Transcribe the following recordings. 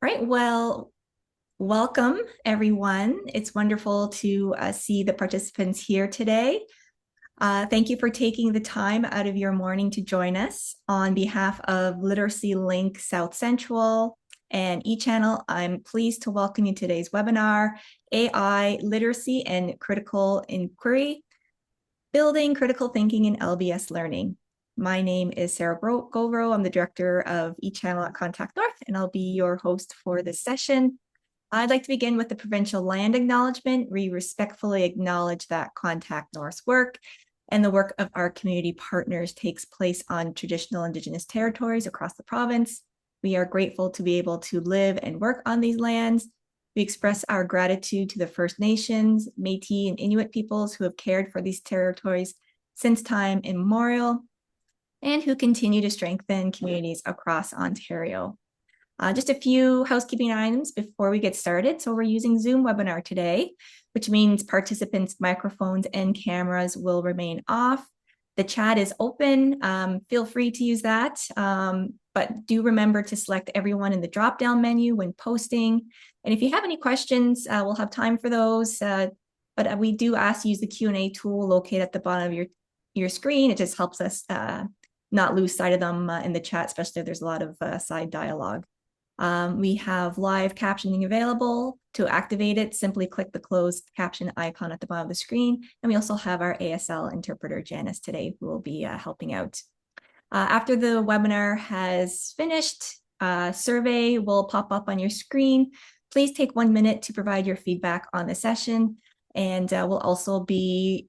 Right. Well, welcome everyone. It's wonderful to see the participants here today. Thank you for taking the time out of your morning to join us. On behalf of Literacy Link South Central and eChannel, I'm pleased to welcome you to today's webinar, AI Literacy and Critical Inquiry, Building Critical Thinking in LBS Learning. My name is Sarah Govro. I'm the director of eChannel at Contact North, and I'll be your host for this session. I'd like to begin with the provincial land acknowledgement. We respectfully acknowledge that Contact North's work and the work of our community partners takes place on traditional Indigenous territories across the province. We are grateful to be able to live and work on these lands. We express our gratitude to the First Nations, Métis, and Inuit peoples who have cared for these territories since time immemorial and who continue to strengthen communities across Ontario. Just a few housekeeping items before we get started. So we're using Zoom webinar today, which means participants' microphones and cameras will remain off. The chat is open. Feel free to use that, but do remember to select everyone in the drop-down menu when posting. And if you have any questions, we'll have time for those. But we do ask you to use the Q&A tool located at the bottom of your screen. It just helps us not lose sight of them in the chat, especially if there's a lot of side dialogue. We have live captioning available. To activate it, simply click the closed caption icon at the bottom of the screen. And we also have our ASL interpreter, Janice, today, who will be helping out. After the webinar has finished, a survey will pop up on your screen. Please take 1 minute to provide your feedback on the session. And we'll also be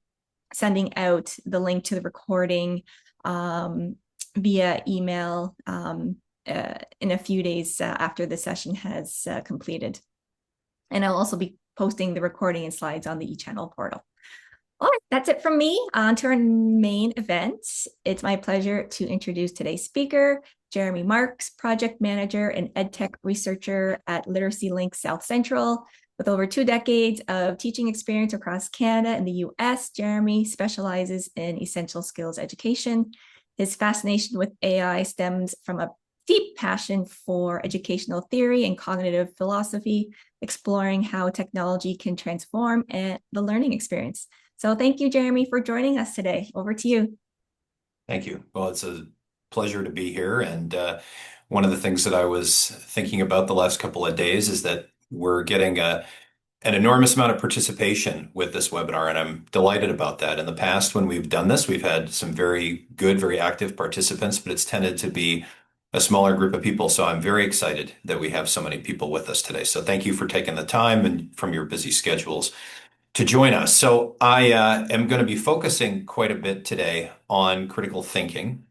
sending out the link to the recording via email in a few days after the session has completed. And I'll also be posting the recording and slides on the eChannel portal. All right, that's it from me. On to our main event. It's my pleasure to introduce today's speaker, Jeremy Marks, project manager and EdTech researcher at Literacy Link South Central. With over 2 decades of teaching experience across Canada and the US, Jeremy specializes in essential skills education. His fascination with AI stems from a deep passion for educational theory and cognitive philosophy, exploring how technology can transform the learning experience. So thank you, Jeremy, for joining us today. Over to you. Thank you. Well, it's a pleasure to be here. And one of the things that I was thinking about the last couple of days is that we're getting an enormous amount of participation with this webinar, and I'm delighted about that. In the past, when we've done this, we've had some very good, very active participants, but it's tended to be a smaller group of people. So I'm very excited that we have so many people with us today. So thank you for taking the time and from your busy schedules to join us. So I am going to be focusing quite a bit today on critical thinking.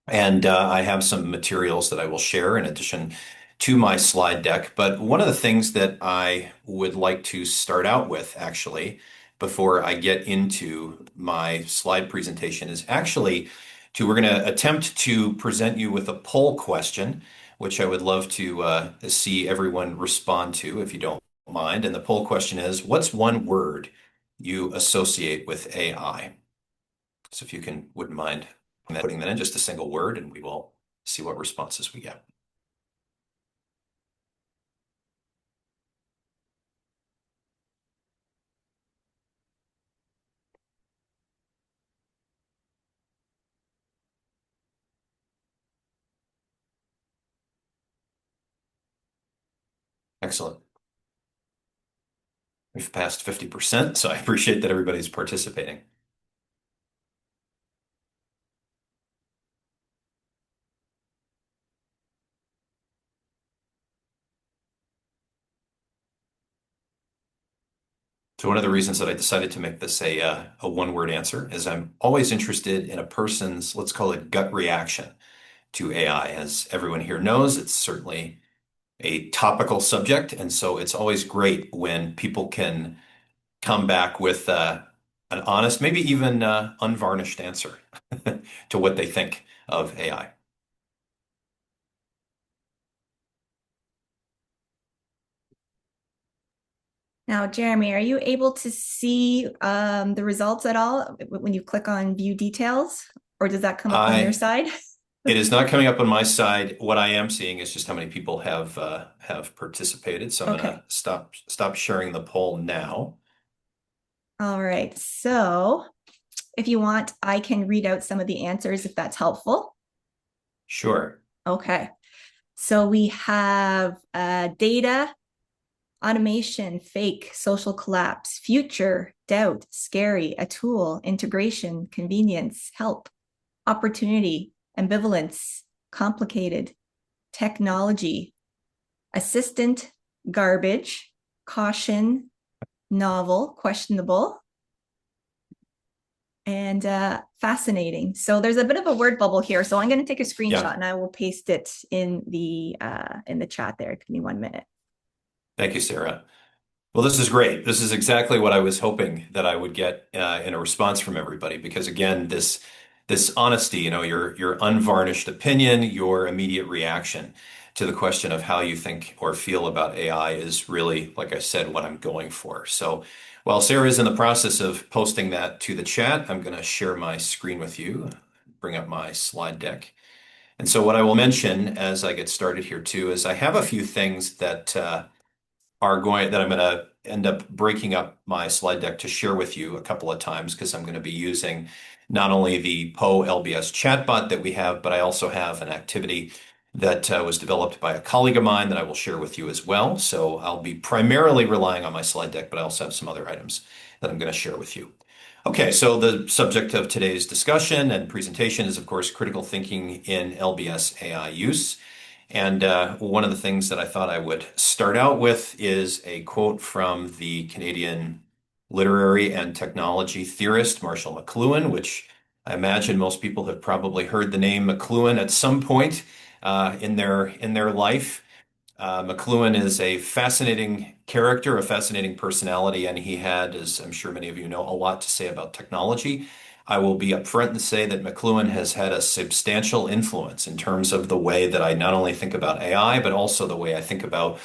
And I have some materials that I will share in addition to my slide deck. But one of the things that I would like to start out with, actually, before I get into my slide presentation, is actually we're going to attempt to present you with a poll question, which I would love to see everyone respond to, if you don't mind. And the poll question is, what's one word you associate with AI? So if you wouldn't mind putting that in, just a single word, and we will see what responses we get. Excellent. We've passed 50%, so I appreciate that everybody's participating. So one of the reasons that I decided to make this a one-word answer is I'm always interested in a person's, let's call it, gut reaction to AI. As everyone here knows, it's certainly a topical subject, and so it's always great when people can come back with an honest, maybe even unvarnished answer to what they think of AI. Now, Jeremy, are you able to see the results at all when you click on view details, or does that come up on your side? It is not coming up on my side. What I am seeing is just how many people have participated. So I'm Okay. gonna stop sharing the poll now. All right. So if you want, I can read out some of the answers if that's helpful. Sure. Okay. So we have data, automation, fake, social collapse, future, doubt, scary, a tool, integration, convenience, help, opportunity, ambivalence, complicated, technology, assistant, garbage, caution, novel, questionable, and fascinating. So there's a bit of a word bubble here. So I'm going to take a screenshot Yeah. and I will paste it in the chat there. Give me 1 minute. Thank you, Sarah. Well, this is great. This is exactly what I was hoping that I would get in a response from everybody, because again, this honesty, your unvarnished opinion, your immediate reaction to the question of how you think or feel about AI is really, like I said, what I'm going for. So while Sarah is in the process of posting that to the chat, I'm going to share my screen with you, bring up my slide deck. And so what I will mention as I get started here too is I have a few things that I'm going to end up breaking up my slide deck to share with you a couple of times, because I'm going to be using not only the Poe LBS chatbot that we have, but I also have an activity that was developed by a colleague of mine that I will share with you as well. So I'll be primarily relying on my slide deck, but I also have some other items that I'm going to share with you. Okay, so the subject of today's discussion and presentation is, of course, critical thinking in LBS AI use. And one of the things that I thought I would start out with is a quote from the Canadian literary and technology theorist Marshall McLuhan, which I imagine most people have probably heard the name McLuhan at some point in their life. McLuhan is a fascinating character, a fascinating personality, and he had, as I'm sure many of you know, a lot to say about technology. I will be upfront and say that McLuhan has had a substantial influence in terms of the way that I not only think about AI, but also the way I think about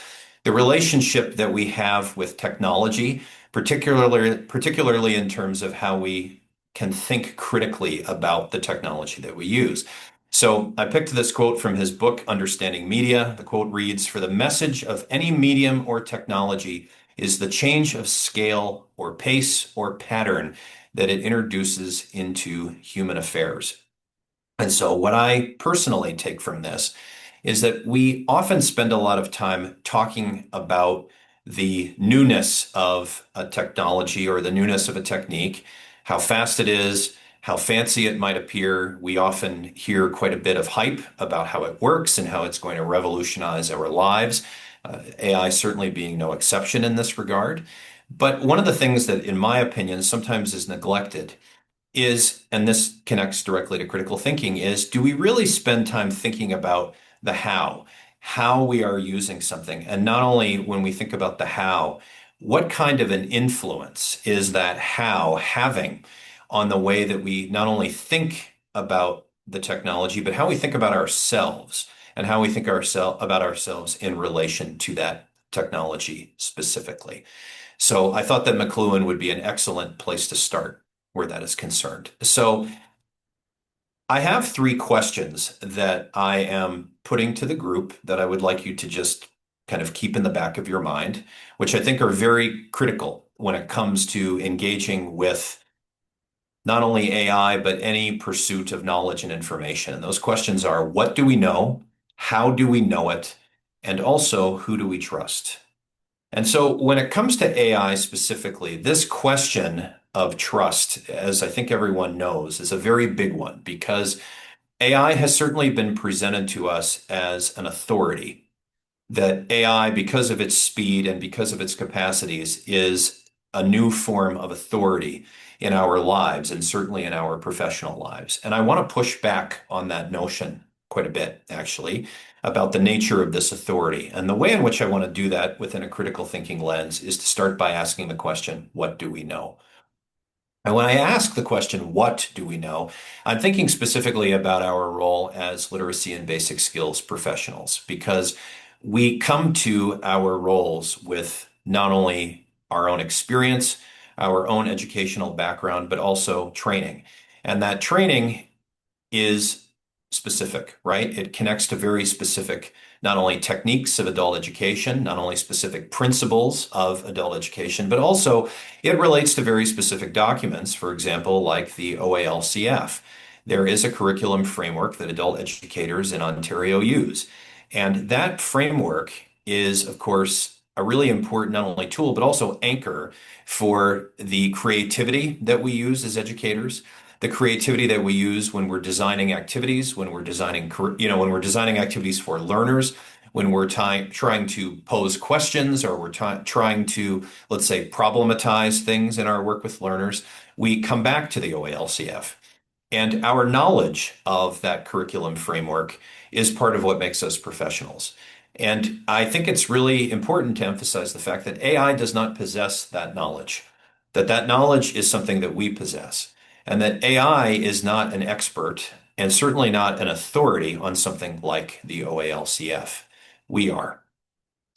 the relationship that we have with technology, particularly in terms of how we can think critically about the technology that we use. So I picked this quote from his book, Understanding Media. The quote reads, "For the message of any medium or technology is the change of scale or pace or pattern that it introduces into human affairs." And so what I personally take from this is that we often spend a lot of time talking about the newness of a technology or the newness of a technique, how fast it is, how fancy it might appear. We often hear quite a bit of hype about how it works and how it's going to revolutionize our lives. AI certainly being no exception in this regard. But one of the things that, in my opinion, sometimes is neglected is, and this connects directly to critical thinking, is do we really spend time thinking about the how we are using something? And not only when we think about the how, what kind of an influence is that how having on the way that we not only think about the technology, but how we think about ourselves and how we think about ourselves in relation to that technology specifically. So I thought that McLuhan would be an excellent place to start where that is concerned. So I have three questions that I am putting to the group that I would like you to just kind of keep in the back of your mind, which I think are very critical when it comes to engaging with not only AI, but any pursuit of knowledge and information. And those questions are, what do we know? How do we know it? And also, who do we trust? And so when it comes to AI specifically, this question of trust, as I think everyone knows, is a very big one, because AI has certainly been presented to us as an authority. That AI, because of its speed and because of its capacities, is a new form of authority in our lives and certainly in our professional lives. And I want to push back on that notion quite a bit, actually, about the nature of this authority. And the way in which I want to do that within a critical thinking lens is to start by asking the question, what do we know? And when I ask the question, what do we know? I'm thinking specifically about our role as literacy and basic skills professionals, because we come to our roles with not only our own experience, our own educational background, but also training. And that training is specific, right? It connects to very specific, not only techniques of adult education, not only specific principles of adult education, but also it relates to very specific documents, for example, like the OALCF. There is a curriculum framework that adult educators in Ontario use. And that framework is, of course, a really important not only tool, but also anchor for the creativity that we use as educators, the creativity that we use when we're designing activities, when we're designing, when we're designing activities for learners, when we're trying to pose questions or we're trying to, let's say, problematize things in our work with learners, we come back to the OALCF. And our knowledge of that curriculum framework is part of what makes us professionals. And I think it's really important to emphasize the fact that AI does not possess that knowledge, that knowledge is something that we possess, and that AI is not an expert and certainly not an authority on something like the OALCF. We are.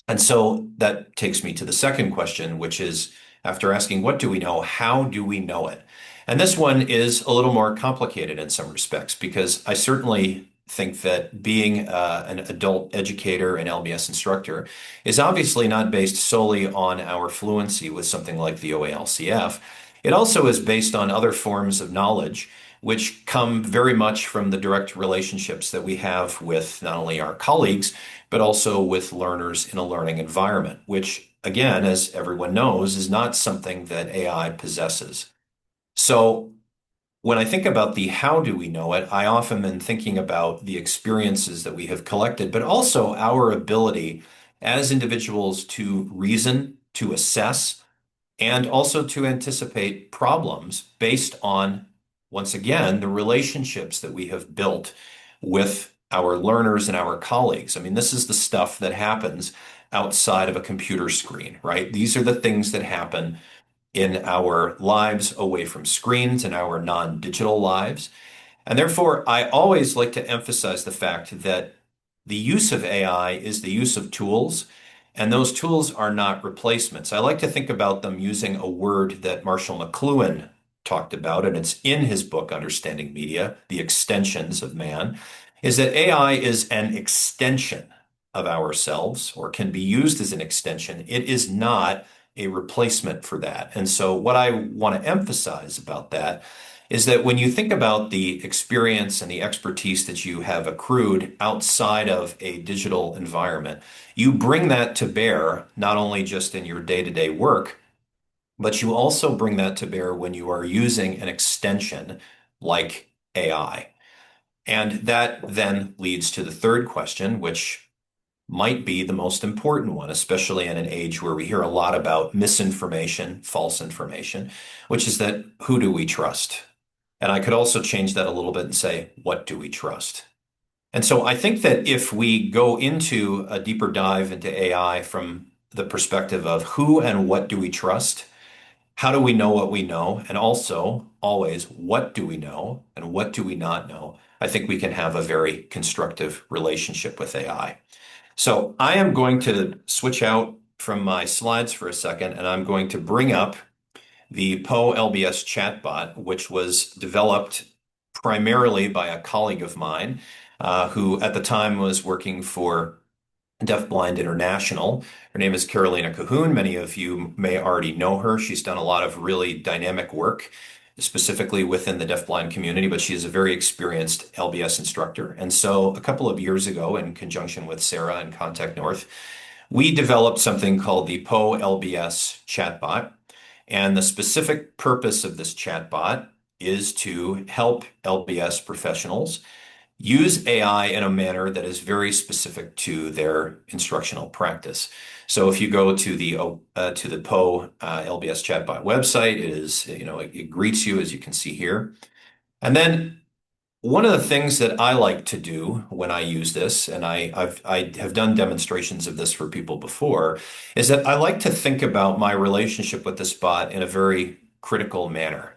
And so that takes me to the second question, which is after asking, what do we know? How do we know it? And this one is a little more complicated in some respects because I certainly think that being an adult educator and LBS instructor is obviously not based solely on our fluency with something like the OALCF. It also is based on other forms of knowledge, which come very much from the direct relationships that we have with not only our colleagues, but also with learners in a learning environment, which, again, as everyone knows, is not something that AI possesses. So when I think about the how do we know it, I often am thinking about the experiences that we have collected, but also our ability as individuals to reason, to assess, and also to anticipate problems based on, once again, the relationships that we have built with our learners and our colleagues. I mean, this is the stuff that happens outside of a computer screen, right? These are the things that happen in our lives away from screens and our non-digital lives. And therefore, I always like to emphasize the fact that the use of AI is the use of tools, and those tools are not replacements. I like to think about them using a word that Marshall McLuhan talked about, and it's in his book, Understanding Media, The Extensions of Man, is that AI is an extension of ourselves or can be used as an extension. It is not a replacement for that. And so what I want to emphasize about that is that when you think about the experience and the expertise that you have accrued outside of a digital environment, you bring that to bear not only just in your day-to-day work, but you also bring that to bear when you are using an extension like AI. And that then leads to the third question, which might be the most important one, especially in an age where we hear a lot about misinformation, false information, which is that who do we trust? And I could also change that a little bit and say, what do we trust? And so I think that if we go into a deeper dive into AI from the perspective of who and what do we trust, how do we know what we know, and also always what do we know and what do we not know, I think we can have a very constructive relationship with AI. So I am going to switch out from my slides for a second, and I'm going to bring up the Poe LBS chatbot, which was developed primarily by a colleague of mine, who at the time was working for Deafblind International. Her name is Carolina Cahoon. Many of you may already know her. She's done a lot of really dynamic work, specifically within the deafblind community, but she is a very experienced LBS instructor. And so a couple of years ago, in conjunction with Sarah and Contact North, we developed something called the Poe LBS chatbot. And the specific purpose of this chatbot is to help LBS professionals use AI in a manner that is very specific to their instructional practice. So if you go to the Poe LBS chatbot website, it is, it greets you as you can see here. And then one of the things that I like to do when I use this, and I have done demonstrations of this for people before, is that I like to think about my relationship with this bot in a very critical manner.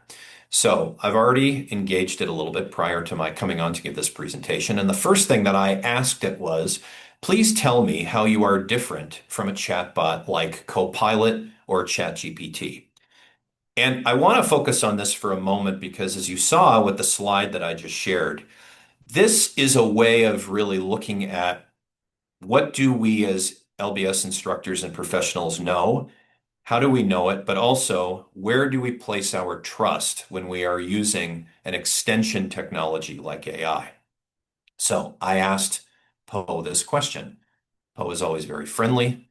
So I've already engaged it a little bit prior to my coming on to give this presentation. And the first thing that I asked it was, please tell me how you are different from a chatbot like Copilot or ChatGPT. And I want to focus on this for a moment because as you saw with the slide that I just shared, This is a way of really looking at what do we as LBS instructors and professionals know? How do we know it? But also, where do we place our trust when we are using an extension technology like AI? So I asked Poe this question. Poe is always very friendly.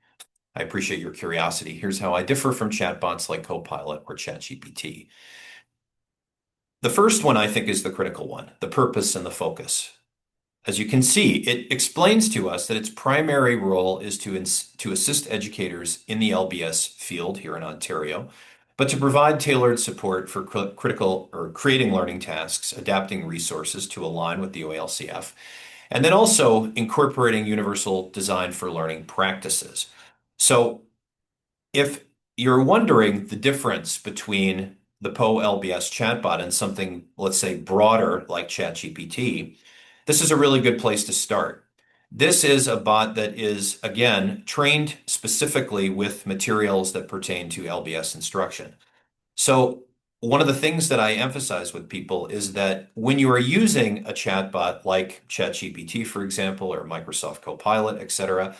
I appreciate your curiosity. Here's how I differ from chatbots like Copilot or ChatGPT. The first one I think is the critical one, the purpose and the focus. As you can see, it explains to us that its primary role is to assist educators in the LBS field here in Ontario, but to provide tailored support for critical or creating learning tasks, adapting resources to align with the OALCF, and then also incorporating universal design for learning practices. So if you're wondering the difference between the Poe LBS chatbot and something, let's say, broader like ChatGPT, this is a really good place to start. This is a bot that is, again, trained specifically with materials that pertain to LBS instruction. So, one of the things that I emphasize with people is that when you are using a chatbot like ChatGPT, for example, or Microsoft Copilot, et cetera,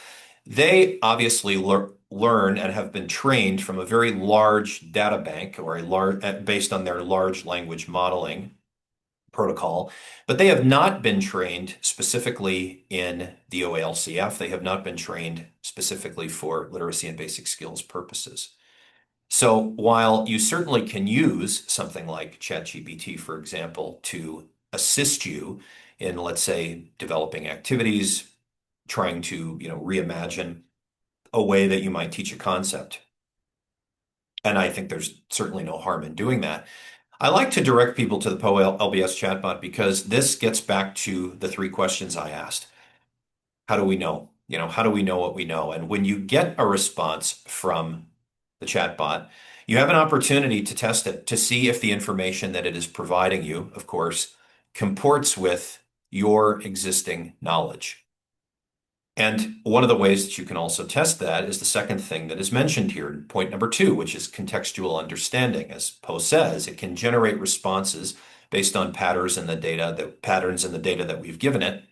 they obviously learn and have been trained from a very large data bank or a large based on their large language modeling protocol, but they have not been trained specifically in the OALCF. They have not been trained specifically for literacy and basic skills purposes. So while you certainly can use something like ChatGPT, for example, to assist you in, let's say, developing activities, trying to, reimagine a way that you might teach a concept. And I think there's certainly no harm in doing that. I like to direct people to the PO LBS chatbot because this gets back to the three questions I asked. How do we know? How do we know what we know? And when you get a response from the chatbot, you have an opportunity to test it to see if the information that it is providing you, of course, comports with your existing knowledge. And one of the ways that you can also test that is the second thing that is mentioned here, point number two, which is contextual understanding. As Poe says, it can generate responses based on patterns in the data that we've given it.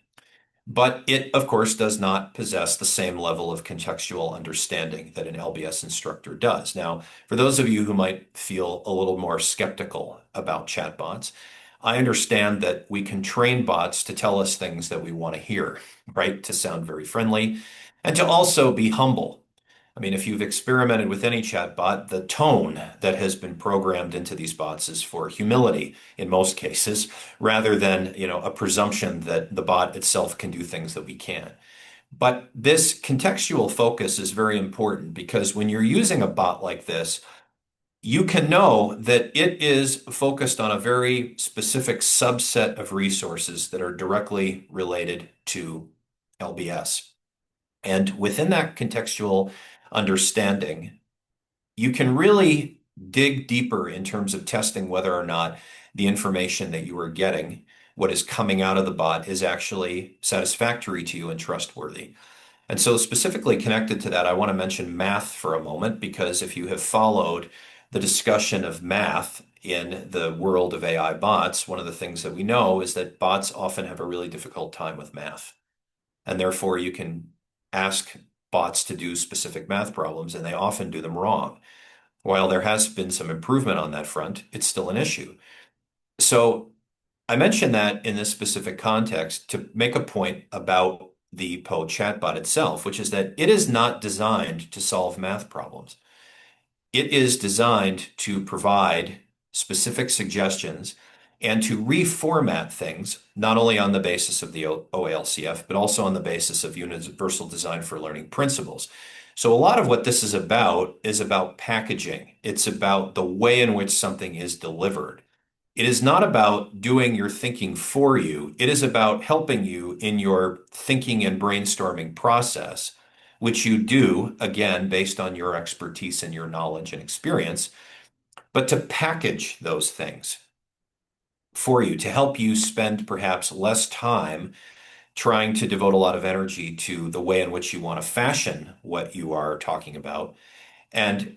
But it, of course, does not possess the same level of contextual understanding that an LBS instructor does. Now, for those of you who might feel a little more skeptical about chatbots, I understand that we can train bots to tell us things that we want to hear, right? To sound very friendly and to also be humble. I mean, if you've experimented with any chatbot, the tone that has been programmed into these bots is for humility in most cases, rather than, a presumption that the bot itself can do things that we can't. But this contextual focus is very important because when you're using a bot like this, you can know that it is focused on a very specific subset of resources that are directly related to LBS. And within that contextual understanding, you can really dig deeper in terms of testing whether or not the information that you are getting, what is coming out of the bot, is actually satisfactory to you and trustworthy. And so, specifically connected to that, I want to mention math for a moment because if you have followed the discussion of math in the world of AI bots, one of the things that we know is that bots often have a really difficult time with math. And therefore, you can ask bots to do specific math problems, and they often do them wrong. While there has been some improvement on that front, it's still an issue. So I mention that in this specific context to make a point about the Poe chatbot itself, which is that it is not designed to solve math problems. It is designed to provide specific suggestions and to reformat things, not only on the basis of the OALCF, but also on the basis of universal design for learning principles. So a lot of what this is about packaging. It's about the way in which something is delivered. It is not about doing your thinking for you. It is about helping you in your thinking and brainstorming process, which you do, again, based on your expertise and your knowledge and experience, but to package those things for you to help you spend perhaps less time trying to devote a lot of energy to the way in which you want to fashion what you are talking about and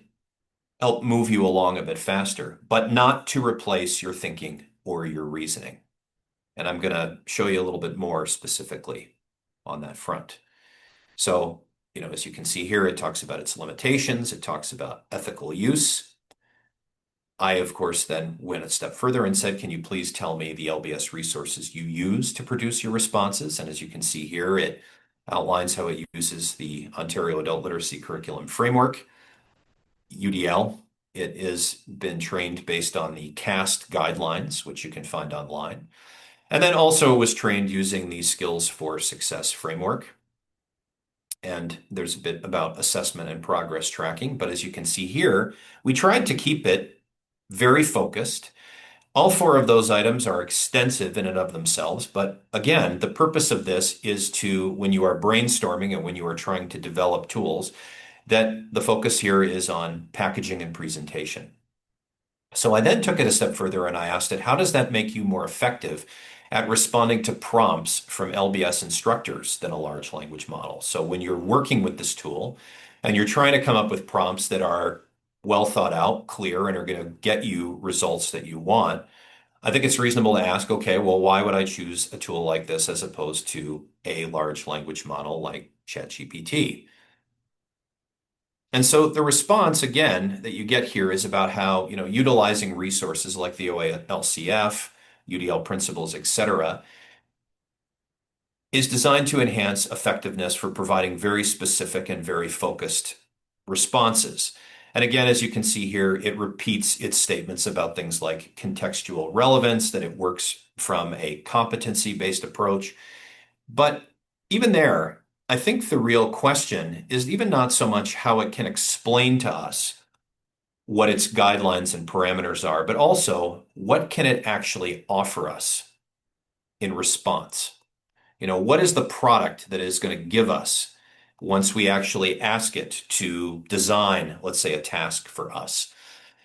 help move you along a bit faster, but not to replace your thinking or your reasoning. And I'm going to show you a little bit more specifically on that front. So, as you can see here, it talks about its limitations. It talks about ethical use. I, of course, then went a step further and said, can you please tell me the LBS resources you use to produce your responses? And as you can see here, it outlines how it uses the Ontario Adult Literacy Curriculum Framework, UDL. It has been trained based on the CAST guidelines, which you can find online. And then also was trained using the Skills for Success framework. And there's a bit about assessment and progress tracking. But as you can see here, we tried to keep it very focused. All four of those items are extensive in and of themselves. But again, the purpose of this is to, when you are brainstorming and when you are trying to develop tools, that the focus here is on packaging and presentation. So I then took it a step further and I asked it, how does that make you more effective at responding to prompts from LBS instructors than a large language model? So when you're working with this tool and you're trying to come up with prompts that are well thought out, clear, and are going to get you results that you want, I think it's reasonable to ask, okay, well, why would I choose a tool like this as opposed to a large language model like ChatGPT? And so the response, again, that you get here is about how, utilizing resources like the OALCF, UDL principles, et cetera, is designed to enhance effectiveness for providing very specific and very focused responses. And again, as you can see here, it repeats its statements about things like contextual relevance, that it works from a competency-based approach. But even there, I think the real question is even not so much how it can explain to us what its guidelines and parameters are, but also what can it actually offer us in response? What is the product that is going to give us once we actually ask it to design, let's say, a task for us?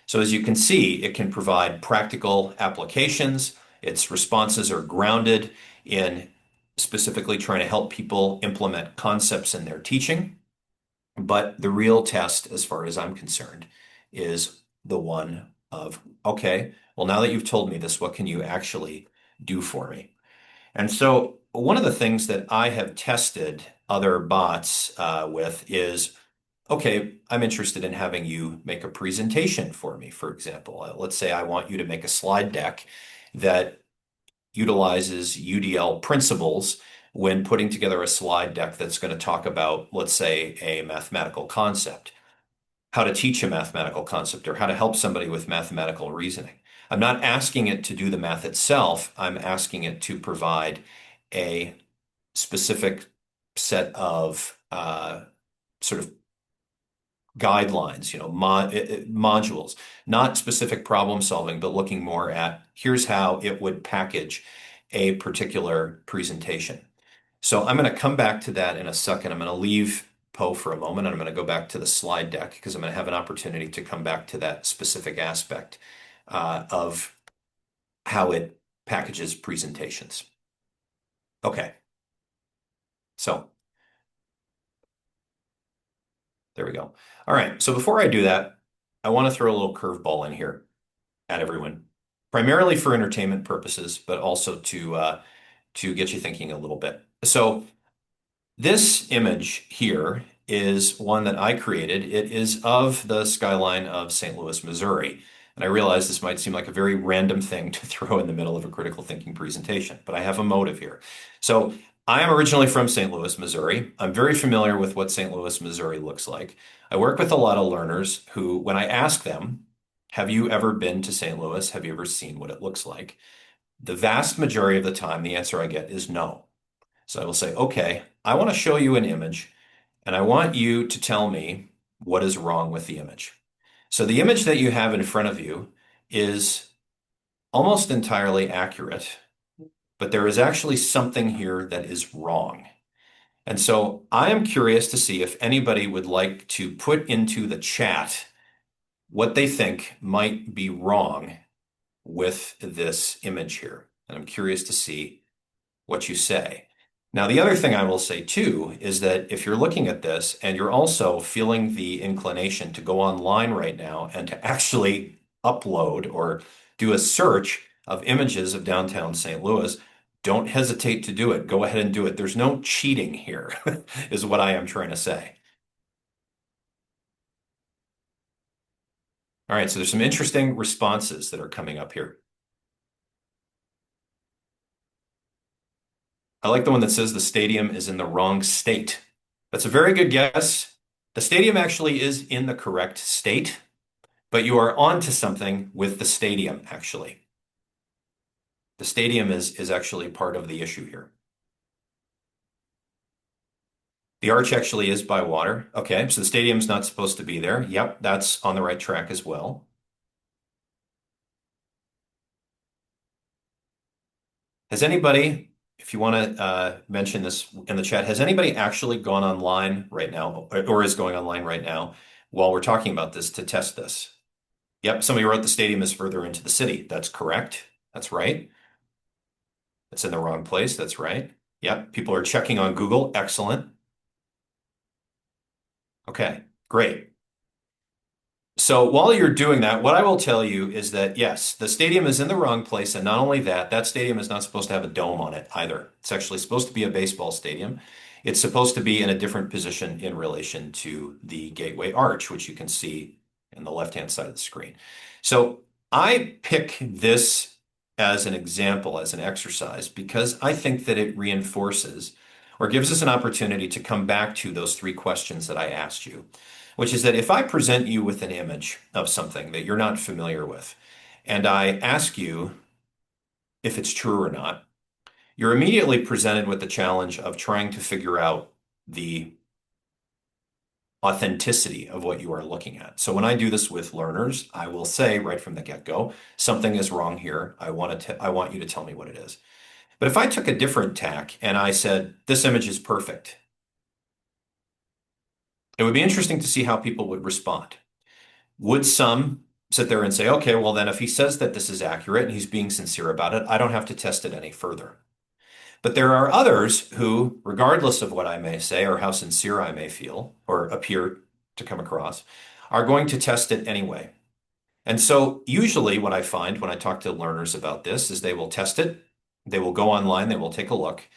So as you can see, it can provide practical applications. Its responses are grounded in specifically trying to help people implement concepts in their teaching. But the real test, as far as I'm concerned, is the one of, okay, well, now that you've told me this, what can you actually do for me? And so one of the things that I have tested other bots with is, okay, I'm interested in having you make a presentation for me, for example. Let's say I want you to make a slide deck that utilizes UDL principles when putting together a slide deck that's going to talk about, let's say, a mathematical concept, how to teach a mathematical concept, or how to help somebody with mathematical reasoning. I'm not asking it to do the math itself. I'm asking it to provide a specific set of sort of guidelines, modules, not specific problem solving, but looking more at here's how it would package a particular presentation. So I'm going to come back to that in a second. I'm going to leave Poe for a moment and I'm going to go back to the slide deck because I'm going to have an opportunity to come back to that specific aspect of how it packages presentations. Okay. So there we go. All right. So before I do that, I want to throw a little curveball in here at everyone, primarily for entertainment purposes, but also to get you thinking a little bit. So this image here is one that I created. It is of the skyline of St. Louis, Missouri. And I realize this might seem like a very random thing to throw in the middle of a critical thinking presentation, but I have a motive here. So I am originally from St. Louis, Missouri. I'm very familiar with what St. Louis, Missouri looks like. I work with a lot of learners who, when I ask them, have you ever been to St. Louis? Have you ever seen what it looks like? The vast majority of the time, the answer I get is no. So I will say, okay, I want to show you an image and I want you to tell me what is wrong with the image. So the image that you have in front of you is almost entirely accurate, but there is actually something here that is wrong. And so I am curious to see if anybody would like to put into the chat what they think might be wrong with this image here. And I'm curious to see what you say. Now, the other thing I will say too is that if you're looking at this and you're also feeling the inclination to go online right now and to actually upload or do a search of images of downtown St. Louis, don't hesitate to do it. Go ahead and do it. There's no cheating here, is what I am trying to say. All right, so there's some interesting responses that are coming up here. I like the one that says the stadium is in the wrong state. That's a very good guess. The stadium actually is in the correct state, but you are onto something with the stadium, actually. The stadium is actually part of the issue here. The arch actually is by water. Okay, so the stadium's not supposed to be there. Yep, that's on the right track as well. Has anybody, if you want to mention this in the chat, has anybody actually gone online right now or is going online right now while we're talking about this to test this? Yep, somebody wrote the stadium is further into the city. That's correct. That's right. It's in the wrong place. That's right. Yep, people are checking on Google. Excellent. Okay, great. So while you're doing that, what I will tell you is that yes, the stadium is in the wrong place. And not only that, that stadium is not supposed to have a dome on it either. It's actually supposed to be a baseball stadium. It's supposed to be in a different position in relation to the Gateway Arch, which you can see in the left-hand side of the screen. So I pick this as an example, as an exercise, because I think that it reinforces or gives us an opportunity to come back to those three questions that I asked you, which is that if I present you with an image of something that you're not familiar with, and I ask you if it's true or not, you're immediately presented with the challenge of trying to figure out the authenticity of what you are looking at. So when I do this with learners, I will say right from the get-go, something is wrong here. I want you to tell me what it is. But if I took a different tack and I said, this image is perfect, it would be interesting to see how people would respond. Would some sit there and say, okay, well, then if he says that this is accurate and he's being sincere about it, I don't have to test it any further. But there are others who, regardless of what I may say or how sincere I may feel or appear to come across, are going to test it anyway. And so usually what I find when I talk to learners about this is they will test it, they will go online, they will take a look,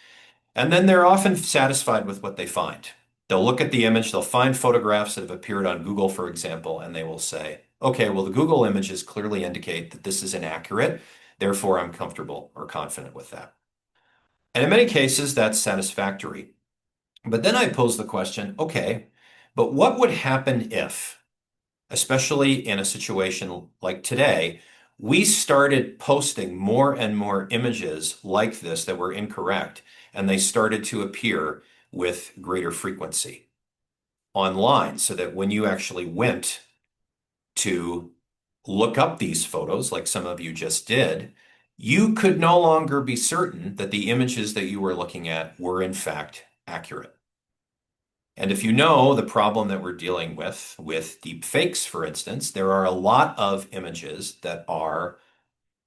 and then they're often satisfied with what they find. They'll look at the image, they'll find photographs that have appeared on Google, for example, and they will say, okay, well, the Google images clearly indicate that this is inaccurate. Therefore, I'm comfortable or confident with that. And in many cases, that's satisfactory. But then I pose the question, okay, but what would happen if, especially in a situation like today, we started posting more and more images like this that were incorrect, and they started to appear with greater frequency online, so that when you actually went to look up these photos, like some of you just did, you could no longer be certain that the images that you were looking at were in fact accurate. And if you know the problem that we're dealing with deep fakes, for instance, there are a lot of images that are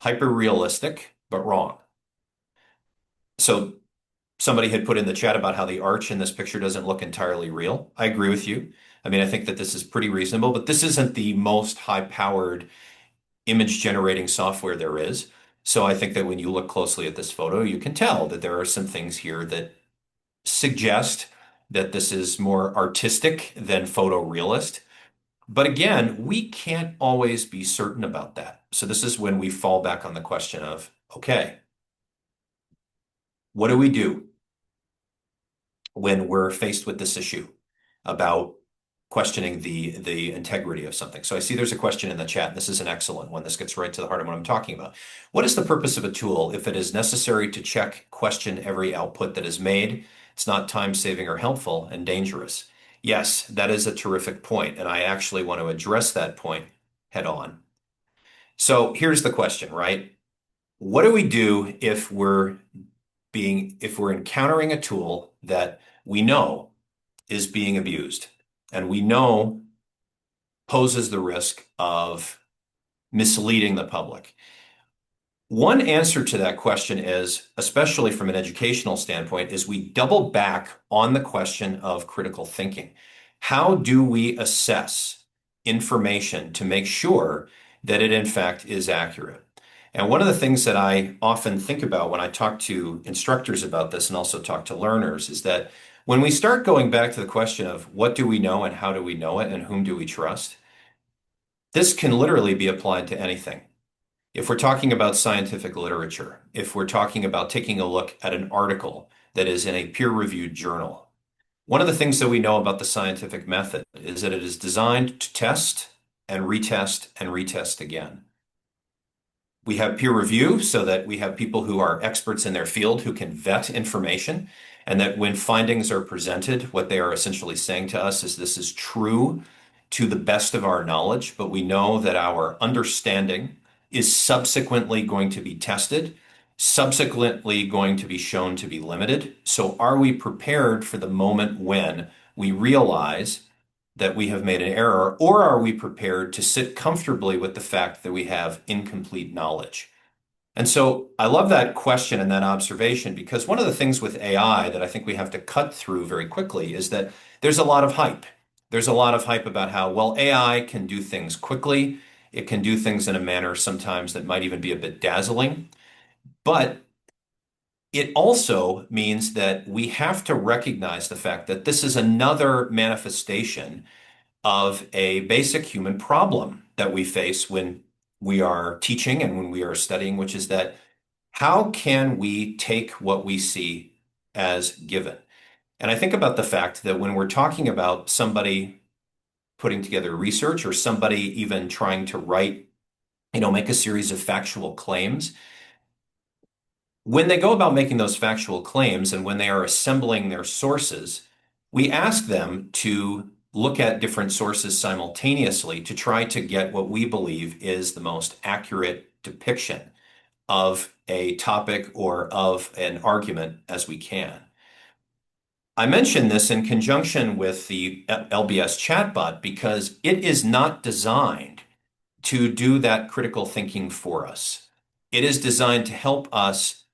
hyper realistic but wrong. So somebody had put in the chat about how the arch in this picture doesn't look entirely real. I agree with you. I mean, I think that this is pretty reasonable, but this isn't the most high-powered image generating software there is. So I think that when you look closely at this photo, you can tell that there are some things here that suggest that this is more artistic than photorealist. But again, we can't always be certain about that. So this is when we fall back on the question of, okay, what do we do when we're faced with this issue about questioning the integrity of something? So I see there's a question in the chat. This is an excellent one. This gets right to the heart of what I'm talking about. What is the purpose of a tool if it is necessary to check, question every output that is made? It's not time-saving or helpful and dangerous. Yes, that is a terrific point, and I actually want to address that point head on. So here's the question, right? What do we do if we're encountering a tool that we know is being abused and we know poses the risk of misleading the public? One answer to that question is, especially from an educational standpoint, is we double back on the question of critical thinking. How do we assess information to make sure that it in fact is accurate? And one of the things that I often think about when I talk to instructors about this and also talk to learners is that when we start going back to the question of what do we know and how do we know it and whom do we trust, this can literally be applied to anything. If we're talking about scientific literature, if we're talking about taking a look at an article that is in a peer-reviewed journal, one of the things that we know about the scientific method is that it is designed to test and retest and retest again. We have peer review so that we have people who are experts in their field who can vet information, and that when findings are presented, what they are essentially saying to us is this is true to the best of our knowledge, but we know that our understanding is subsequently going to be tested, subsequently going to be shown to be limited. So are we prepared for the moment when we realize that we have made an error, or are we prepared to sit comfortably with the fact that we have incomplete knowledge? And so I love that question and that observation because one of the things with AI that I think we have to cut through very quickly is that there's a lot of hype. There's a lot of hype about how, well, AI can do things quickly. It can do things in a manner sometimes that might even be a bit dazzling. But it also means that we have to recognize the fact that this is another manifestation of a basic human problem that we face when we are teaching and when we are studying, which is that how can we take what we see as given? And I think about the fact that when we're talking about somebody putting together research or somebody even trying to write, make a series of factual claims, when they go about making those factual claims and when they are assembling their sources, we ask them to look at different sources simultaneously to try to get what we believe is the most accurate depiction of a topic or of an argument as we can. I mention this in conjunction with the LBS chatbot because it is not designed to do that critical thinking for us. It is designed to help us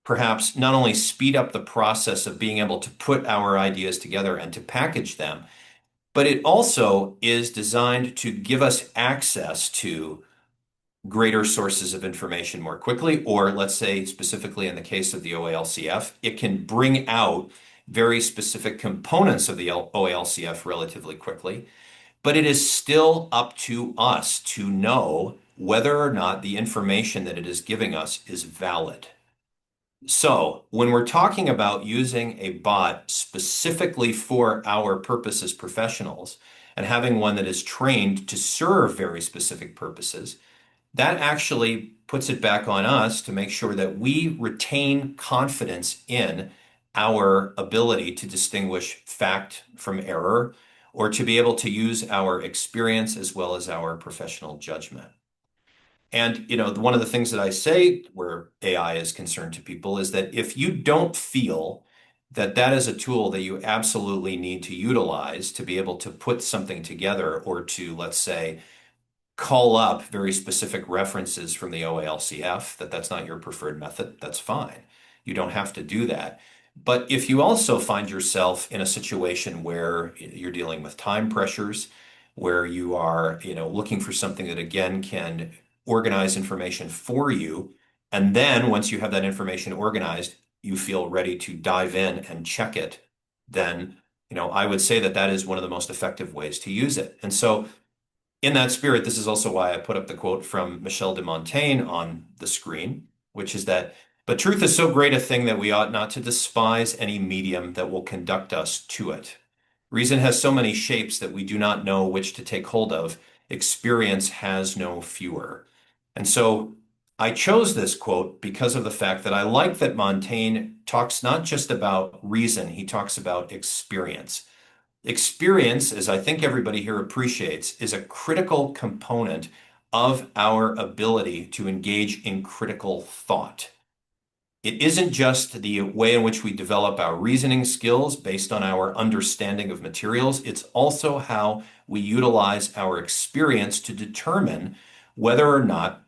perhaps not only speed up the process of being able to put our ideas together and to package them, but it also is designed to give us access to greater sources of information more quickly, or let's say specifically in the case of the OALCF, it can bring out very specific components of the OALCF relatively quickly. But it is still up to us to know whether or not the information that it is giving us is valid. So, when we're talking about using a bot specifically for our purpose as professionals and having one that is trained to serve very specific purposes, that actually puts it back on us to make sure that we retain confidence in our ability to distinguish fact from error or to be able to use our experience as well as our professional judgment. And, one of the things that I say where AI is concerned to people is that if you don't feel that that is a tool that you absolutely need to utilize to be able to put something together or to, let's say, call up very specific references from the OALCF, that's not your preferred method, that's fine. You don't have to do that. But if you also find yourself in a situation where you're dealing with time pressures, where you are, looking for something that again can organize information for you, and then once you have that information organized, you feel ready to dive in and check it, then, I would say that that is one of the most effective ways to use it. And so in that spirit, this is also why I put up the quote from Michel de Montaigne on the screen, which is that, but truth is so great a thing that we ought not to despise any medium that will conduct us to it. Reason has so many shapes that we do not know which to take hold of. Experience has no fewer. And so I chose this quote because of the fact that I like that Montaigne talks not just about reason, he talks about experience. Experience, as I think everybody here appreciates, is a critical component of our ability to engage in critical thought. It isn't just the way in which we develop our reasoning skills based on our understanding of materials, it's also how we utilize our experience to determine whether or not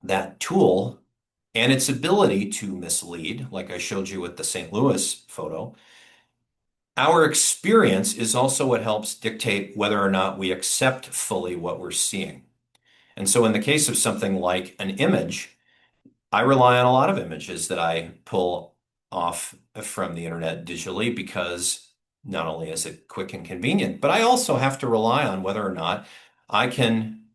that tool and its ability to mislead, like I showed you with the St. Louis photo, our experience is also what helps dictate whether or not we accept fully what we're seeing. And so in the case of something like an image, I rely on a lot of images that I pull off from the internet digitally because not only is it quick and convenient, but I also have to rely on whether or not I can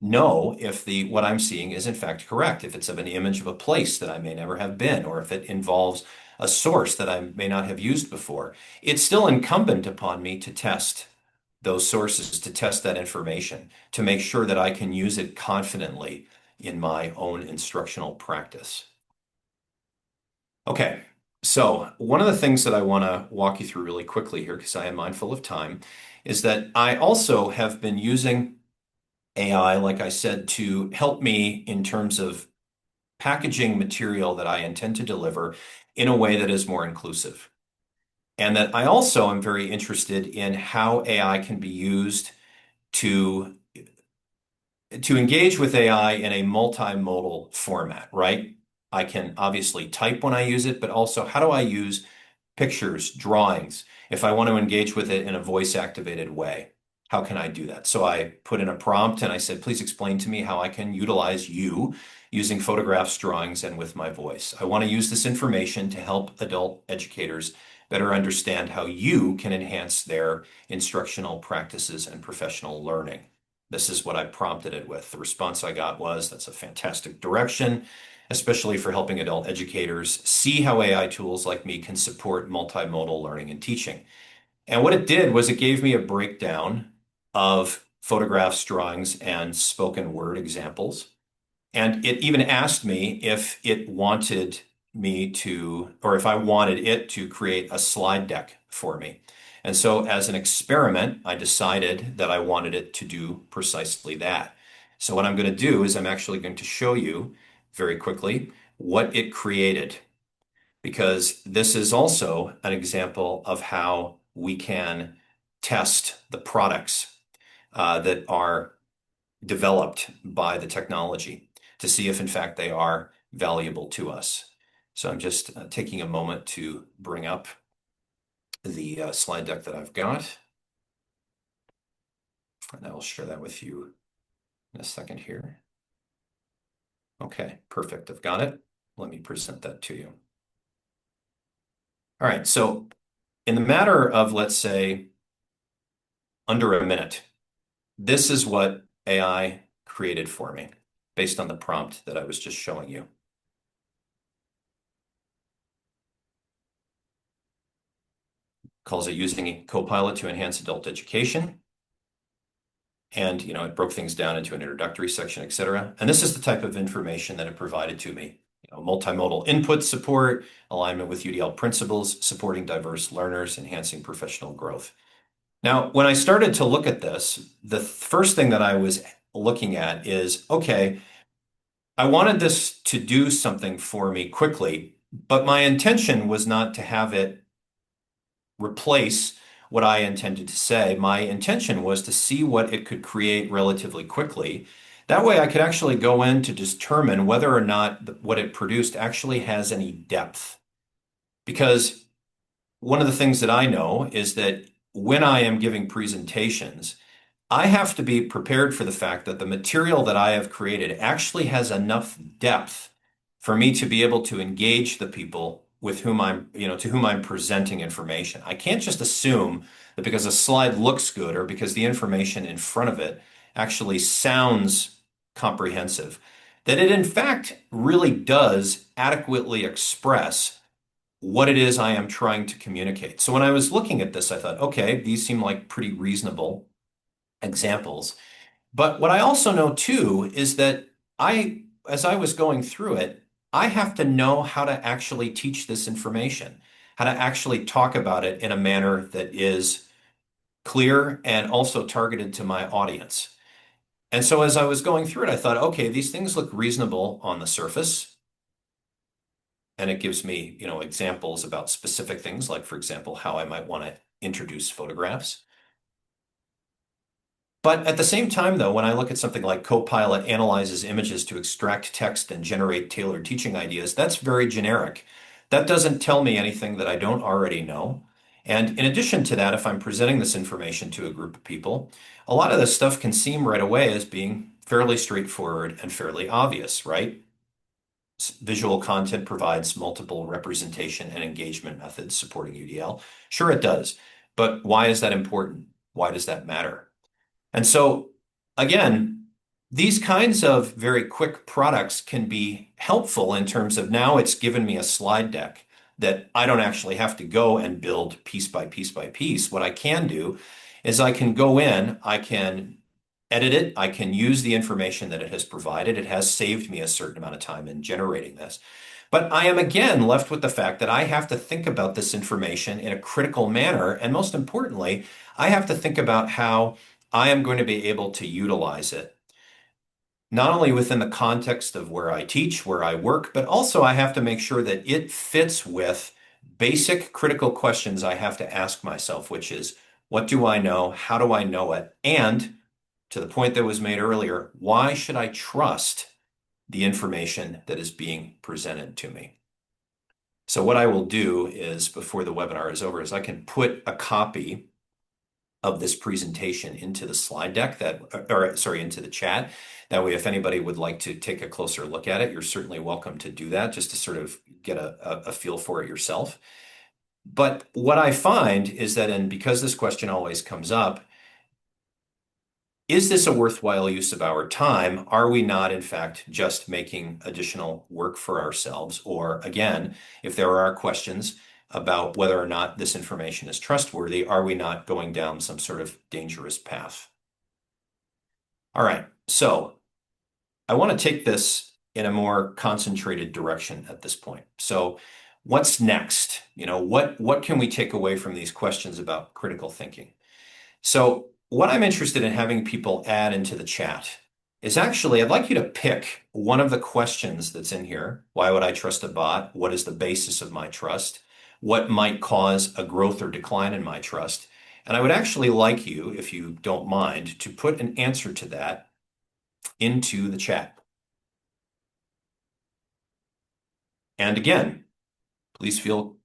know if the what I'm seeing is in fact correct, if it's of an image of a place that I may never have been, or if it involves a source that I may not have used before. It's still incumbent upon me to test those sources, to test that information, to make sure that I can use it confidently in my own instructional practice. Okay, so one of the things that I want to walk you through really quickly here, because I am mindful of time, is that I also have been using AI, like I said, to help me in terms of packaging material that I intend to deliver in a way that is more inclusive. And that I also am very interested in how AI can be used to engage with AI in a multimodal format, right? I can obviously type when I use it, but also how do I use pictures, drawings, if I want to engage with it in a voice activated way? How can I do that? So I put in a prompt and I said, please explain to me how I can utilize you using photographs, drawings, and with my voice. I want to use this information to help adult educators better understand how you can enhance their instructional practices and professional learning. This is what I prompted it with. The response I got was, that's a fantastic direction, especially for helping adult educators see how AI tools like me can support multimodal learning and teaching. And what it did was it gave me a breakdown of photographs, drawings, and spoken word examples. And it even asked me if it wanted me to, or if I wanted it to create a slide deck for me. And so as an experiment, I decided that I wanted it to do precisely that. So what I'm going to do is I'm actually going to show you very quickly what it created, because this is also an example of how we can test the products that are developed by the technology to see if, in fact, they are valuable to us. So I'm just taking a moment to bring up the slide deck that I've got, and I will share that with you in a second here. Okay, perfect. I've got it. Let me present that to you. All right, so in the matter of, let's say, under a minute, this is what AI created for me based on the prompt that I was just showing you. Calls it using Copilot to enhance adult education. And, it broke things down into an introductory section, et cetera. And this is the type of information that it provided to me. Multimodal input support, alignment with UDL principles, supporting diverse learners, enhancing professional growth. Now, when I started to look at this, the first thing that I was looking at is, okay, I wanted this to do something for me quickly, but my intention was not to have it replace what I intended to say. My intention was to see what it could create relatively quickly. That way I could actually go in to determine whether or not what it produced actually has any depth. Because one of the things that I know is that when I am giving presentations, I have to be prepared for the fact that the material that I have created actually has enough depth for me to be able to engage the people with whom to whom I'm presenting information. I can't just assume that because a slide looks good or because the information in front of it actually sounds comprehensive, that it in fact really does adequately express what it is I am trying to communicate. So when I was looking at this, I thought, okay, these seem like pretty reasonable examples. But what I also know too is that as I was going through it, I have to know how to actually teach this information, how to actually talk about it in a manner that is clear and also targeted to my audience. And so as I was going through it, I thought, okay, these things look reasonable on the surface. And it gives me, examples about specific things, like, for example, how I might want to introduce photographs. But at the same time, though, when I look at something like Copilot analyzes images to extract text and generate tailored teaching ideas, that's very generic. That doesn't tell me anything that I don't already know. And in addition to that, if I'm presenting this information to a group of people, a lot of this stuff can seem right away as being fairly straightforward and fairly obvious, right? Visual content provides multiple representation and engagement methods supporting UDL. Sure, it does. But why is that important? Why does that matter? And so, again, these kinds of very quick products can be helpful in terms of now it's given me a slide deck that I don't actually have to go and build piece by piece by piece. What I can do is I can go in, I can edit it, I can use the information that it has provided. It has saved me a certain amount of time in generating this. But I am again left with the fact that I have to think about this information in a critical manner. And most importantly, I have to think about how I am going to be able to utilize it, not only within the context of where I teach, where I work, but also I have to make sure that it fits with basic critical questions I have to ask myself, which is, what do I know? How do I know it? And to the point that was made earlier, why should I trust the information that is being presented to me? So what I will do is, before the webinar is over, is I can put a copy of this presentation into the slide deck into the chat. That way, if anybody would like to take a closer look at it, you're certainly welcome to do that just to sort of get a feel for it yourself. But what I find is that, and because this question always comes up, is this a worthwhile use of our time? Are we not, in fact, just making additional work for ourselves? Or again, if there are questions about whether or not this information is trustworthy, are we not going down some sort of dangerous path? All right, so I want to take this in a more concentrated direction at this point. So what's next? What can we take away from these questions about critical thinking? So what I'm interested in having people add into the chat is actually, I'd like you to pick one of the questions that's in here. Why would I trust a bot? What is the basis of my trust? What might cause a growth or decline in my trust? And I would actually like you, if you don't mind, to put an answer to that into the chat. And again, please feel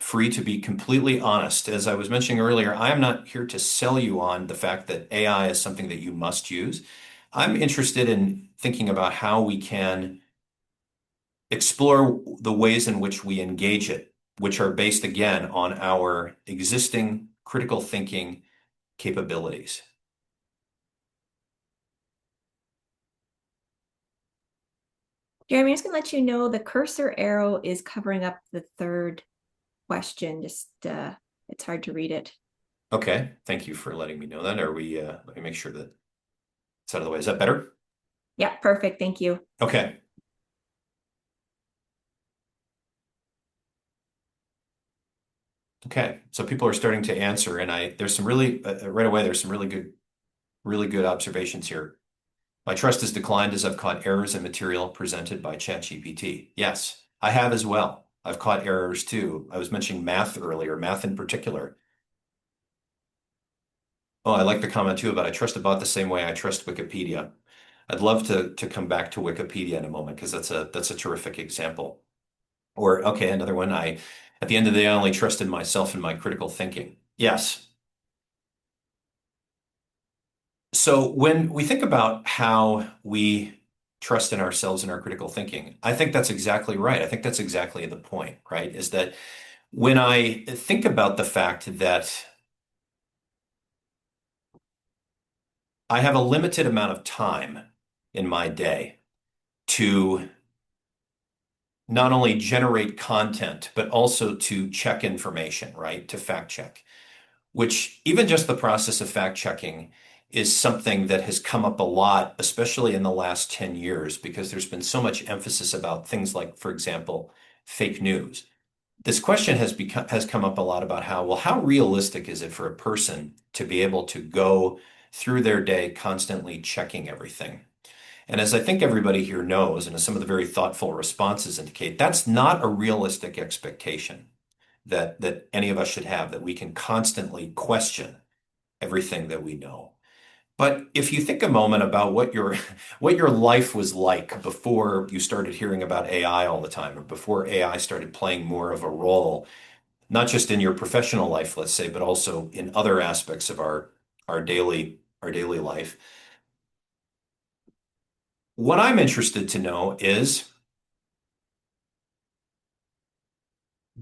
free to be completely honest. As I was mentioning earlier, I am not here to sell you on the fact that AI is something that you must use. I'm interested in thinking about how we can explore the ways in which we engage it, which are based again on our existing critical thinking capabilities. Jeremy, I'm just going to let you know the cursor arrow is covering up the third question. Just it's hard to read it. Okay, thank you for letting me know that. Let me make sure that it's out of the way. Is that better? Yeah, perfect. Thank you. Okay. Okay, so people are starting to answer, and there's some really right away. There's some really good observations here. My trust has declined as I've caught errors in material presented by ChatGPT. Yes, I have as well. I've caught errors too. I was mentioning math earlier, math in particular. Oh, I like the comment too about I trust a bot the same way I trust Wikipedia. I'd love to come back to Wikipedia in a moment because that's a terrific example. Or okay, another one. At the end of the day, I only trusted myself and my critical thinking. Yes. So when we think about how we trust in ourselves and our critical thinking, I think that's exactly right. I think that's exactly the point, right? Is that when I think about the fact that I have a limited amount of time in my day to not only generate content, but also to check information, right? To fact check, which even just the process of fact checking is something that has come up a lot, especially in the last 10 years, because there's been so much emphasis about things like, for example, fake news. This question has come up a lot about how realistic is it for a person to be able to go through their day constantly checking everything? And as I think everybody here knows, and as some of the very thoughtful responses indicate, that's not a realistic expectation that any of us should have, that we can constantly question everything that we know. But if you think a moment about what your life was like before you started hearing about AI all the time, or before AI started playing more of a role, not just in your professional life, let's say, but also in other aspects of our daily life. What I'm interested to know is,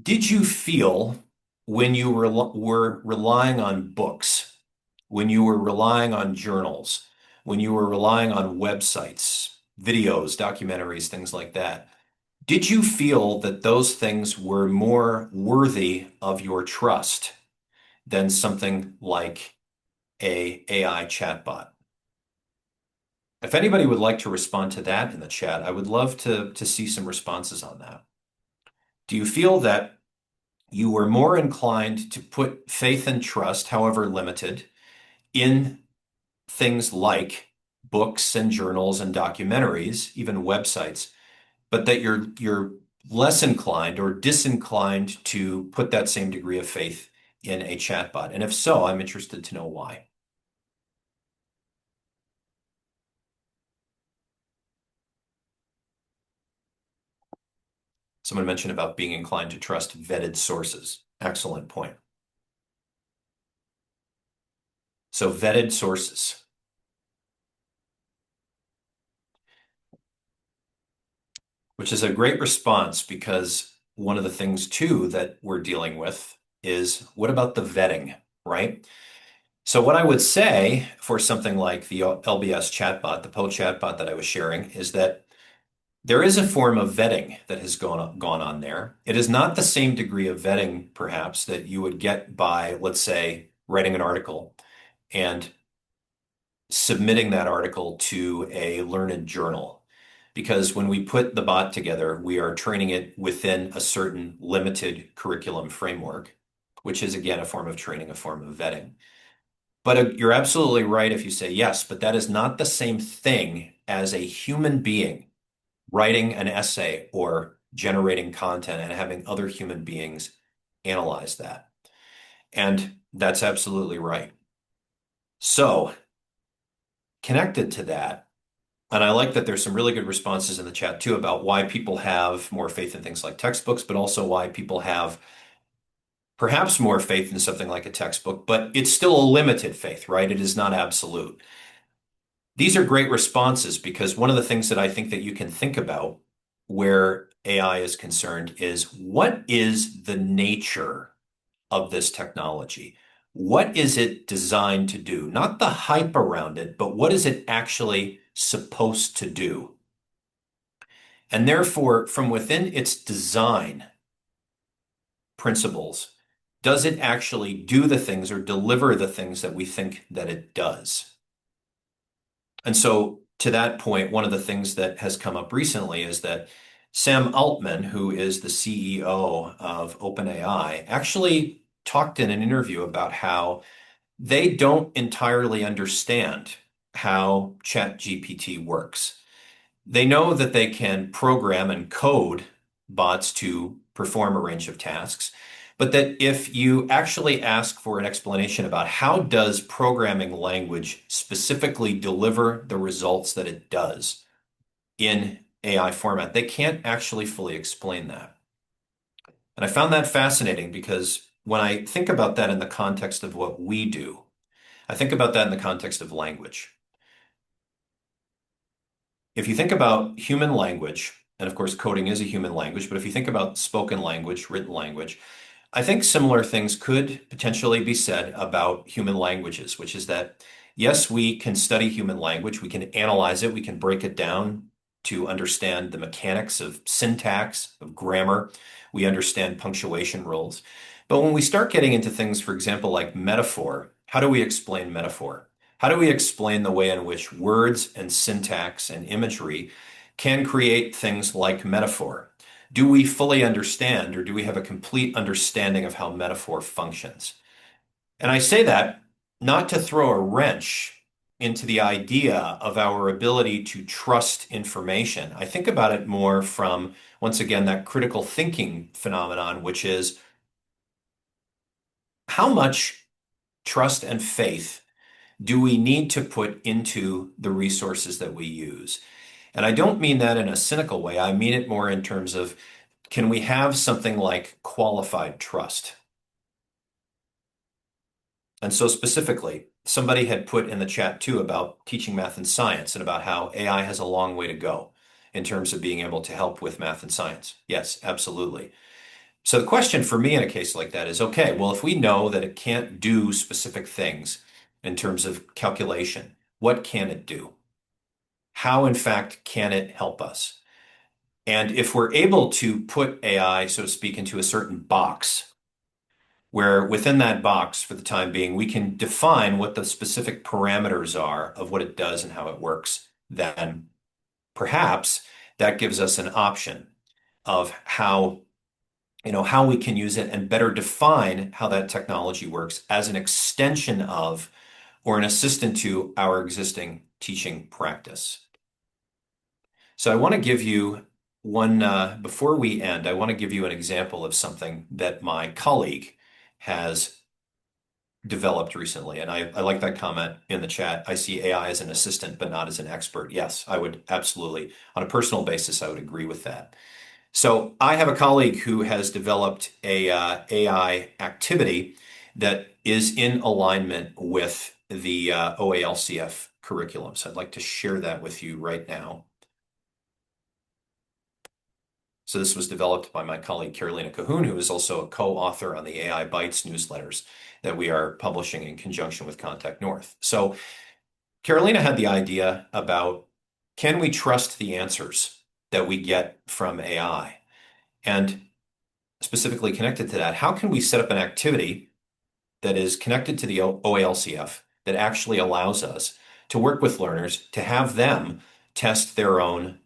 did you feel when you were relying on books, when you were relying on journals, when you were relying on websites, videos, documentaries, things like that? Did you feel that those things were more worthy of your trust than something like a AI chatbot? If anybody would like to respond to that in the chat, I would love to see some responses on that. Do you feel that you were more inclined to put faith and trust, however limited, in things like books and journals and documentaries, even websites, but that you're less inclined or disinclined to put that same degree of faith in a chatbot? And if so, I'm interested to know why. Someone mentioned about being inclined to trust vetted sources. Excellent point. So vetted sources, which is a great response because one of the things too that we're dealing with is what about the vetting, right? So what I would say for something like the LBS chatbot, the Poe chatbot that I was sharing, is that there is a form of vetting that has gone on there. It is not the same degree of vetting, perhaps, that you would get by, let's say, writing an article and submitting that article to a learned journal. Because when we put the bot together, we are training it within a certain limited curriculum framework, which is, again, a form of training, a form of vetting. But you're absolutely right if you say yes, but that is not the same thing as a human being writing an essay or generating content and having other human beings analyze that. And that's absolutely right. So, connected to that, and I like that there's some really good responses in the chat too about why people have more faith in things like textbooks, but also why people have perhaps more faith in something like a textbook, but it's still a limited faith, right? It is not absolute. These are great responses because one of the things that I think that you can think about where AI is concerned is, what is the nature of this technology? What is it designed to do? Not the hype around it, but what is it actually supposed to do? And therefore, from within its design principles, does it actually do the things or deliver the things that we think that it does? And so, to that point, one of the things that has come up recently is that Sam Altman, who is the CEO of OpenAI, actually talked in an interview about how they don't entirely understand how ChatGPT works. They know that they can program and code bots to perform a range of tasks, but that if you actually ask for an explanation about how does programming language specifically deliver the results that it does in AI format, they can't actually fully explain that. And I found that fascinating because when I think about that in the context of what we do, I think about that in the context of language. If you think about human language, and of course, coding is a human language, but if you think about spoken language, written language, I think similar things could potentially be said about human languages, which is that, yes, we can study human language, we can analyze it, we can break it down to understand the mechanics of syntax, of grammar, we understand punctuation rules. But when we start getting into things, for example, like metaphor, how do we explain metaphor? How do we explain the way in which words and syntax and imagery can create things like metaphor? Do we fully understand, or do we have a complete understanding of how metaphor functions? And I say that not to throw a wrench into the idea of our ability to trust information. I think about it more from, once again, that critical thinking phenomenon, which is, how much trust and faith do we need to put into the resources that we use? And I don't mean that in a cynical way. I mean it more in terms of, can we have something like qualified trust? And so specifically, somebody had put in the chat too about teaching math and science and about how AI has a long way to go in terms of being able to help with math and science. Yes, absolutely. So the question for me in a case like that is, okay, well, if we know that it can't do specific things in terms of calculation, what can it do? How, in fact, can it help us? And if we're able to put AI, so to speak, into a certain box, where within that box, for the time being, we can define what the specific parameters are of what it does and how it works, then perhaps that gives us an option of how we can use it and better define how that technology works as an extension of or an assistant to our existing teaching practice. So I want to give you before we end, I want to give you an example of something that my colleague has developed recently. And I like that comment in the chat. I see AI as an assistant, but not as an expert. Yes, I would absolutely, on a personal basis, I would agree with that. So I have a colleague who has developed a AI activity that is in alignment with the OALCF curriculum. So I'd like to share that with you right now. So this was developed by my colleague Carolina Cahoon, who is also a co-author on the AI Bytes newsletters that we are publishing in conjunction with Contact North. So Carolina had the idea about, can we trust the answers that we get from AI? And specifically connected to that, how can we set up an activity that is connected to the OALCF that actually allows us to work with learners to have them test their own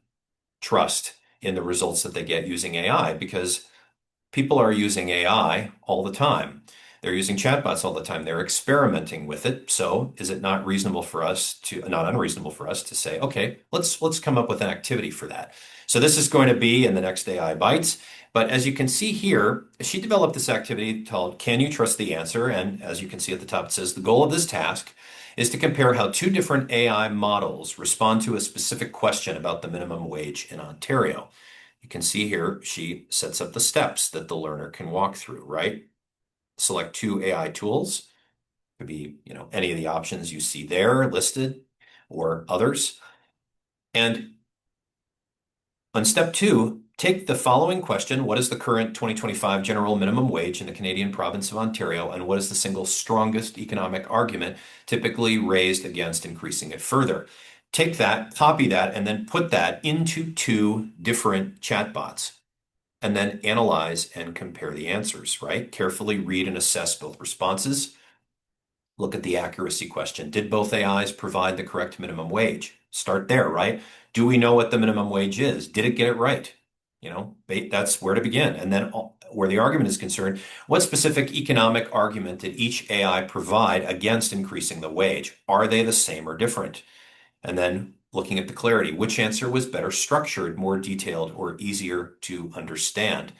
trust in the results that they get using AI? Because people are using AI all the time. They're using chatbots all the time. They're experimenting with it. So is it not unreasonable for us to say, okay, let's come up with an activity for that. So this is going to be in the next AI Bytes. But as you can see here, she developed this activity called Can You Trust the Answer? And as you can see at the top, it says the goal of this task is to compare how two different AI models respond to a specific question about the minimum wage in Ontario. You can see here, she sets up the steps that the learner can walk through, right? Select two AI tools. Could be, any of the options you see there listed or others. And on step two, take the following question. What is the current 2025 general minimum wage in the Canadian province of Ontario? And what is the single strongest economic argument typically raised against increasing it further? Take that, copy that, and then put that into two different chatbots. And then analyze and compare the answers, right? Carefully read and assess both responses. Look at the accuracy question. Did both AIs provide the correct minimum wage? Start there, right? Do we know what the minimum wage is? Did it get it right? That's where to begin. And then where the argument is concerned, what specific economic argument did each AI provide against increasing the wage? Are they the same or different? And then looking at the clarity, which answer was better structured, more detailed, or easier to understand?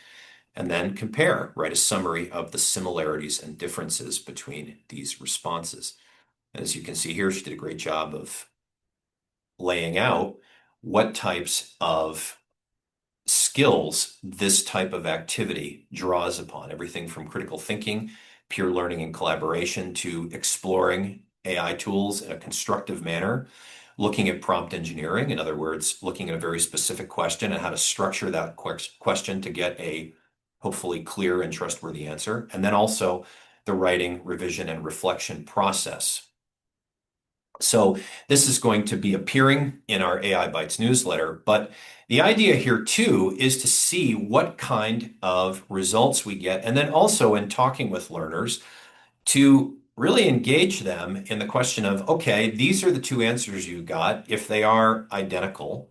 And then compare, write a summary of the similarities and differences between these responses. And as you can see here, she did a great job of laying out what types of skills this type of activity draws upon, everything from critical thinking, peer learning and collaboration, to exploring AI tools in a constructive manner, looking at prompt engineering, in other words, looking at a very specific question and how to structure that question to get a hopefully clear and trustworthy answer, and then also the writing, revision, and reflection process. So this is going to be appearing in our AI Bytes newsletter, but the idea here too is to see what kind of results we get, and then also in talking with learners to really engage them in the question of, okay, these are the two answers you got. If they are identical,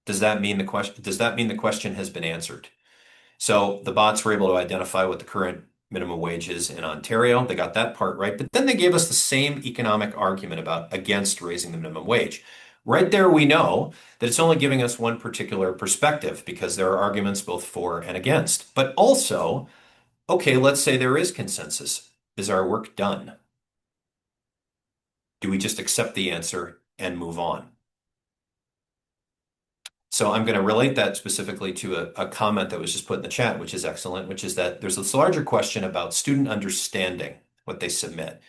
does that mean the question has been answered? So the bots were able to identify what the current minimum wage is in Ontario. They got that part right, but then they gave us the same economic argument against raising the minimum wage. Right there, we know that it's only giving us one particular perspective because there are arguments both for and against. But also, okay, let's say there is consensus. Is our work done? Do we just accept the answer and move on? So I'm going to relate that specifically to a comment that was just put in the chat, which is excellent, which is that there's this larger question about student understanding what they submit.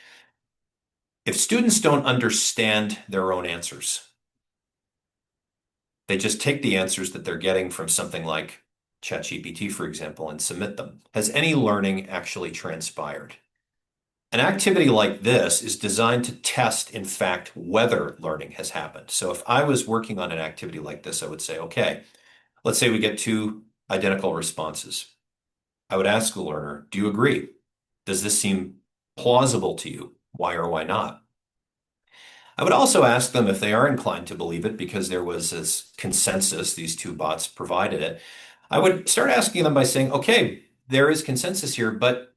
If students don't understand their own answers, they just take the answers that they're getting from something like ChatGPT, for example, and submit them. Has any learning actually transpired? An activity like this is designed to test, in fact, whether learning has happened. So if I was working on an activity like this, I would say, okay, let's say we get two identical responses. I would ask the learner, do you agree? Does this seem plausible to you? Why or why not? I would also ask them if they are inclined to believe it because there was this consensus, these two bots provided it. I would start asking them by saying, okay, there is consensus here, but